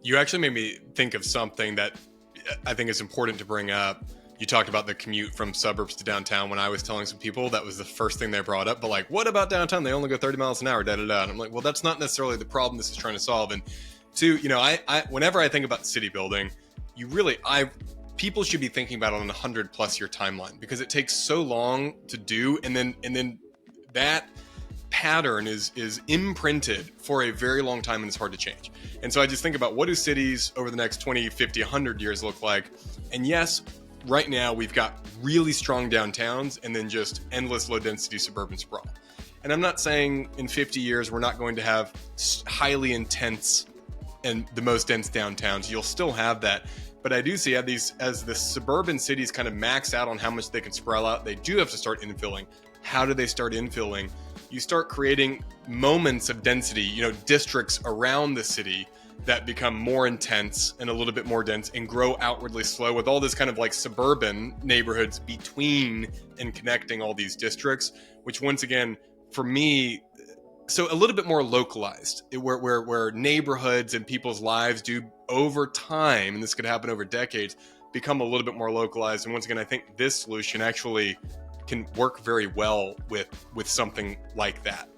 You actually made me think of something that I think is important to bring up. You talked about the commute from suburbs to downtown. When I was telling some people, that was the first thing they brought up. But like, what about downtown? They only go 30 miles an hour, da da da. And I'm like, well, that's not necessarily the problem this is trying to solve. And two, I whenever I think about city building, people should be thinking about it on a 100+ year timeline, because it takes so long to do, and then that pattern is imprinted for a very long time, and it's hard to change. And so I just think about, what do cities over the next 20, 50, 100 years look like? And yes, right now we've got really strong downtowns and then just endless low density suburban sprawl. And I'm not saying in 50 years we're not going to have highly intense and the most dense downtowns. You'll still have that. But I do see as the suburban cities kind of max out on how much they can sprawl out, they do have to start infilling. How do they start infilling? You start creating moments of density, districts around the city that become more intense and a little bit more dense and grow outwardly slow, with all this kind of like suburban neighborhoods between and connecting all these districts, which once again, for me, so a little bit more localized, where neighborhoods and people's lives do over time, and this could happen over decades, become a little bit more localized. And once again, I think this solution actually can work very well with something like that.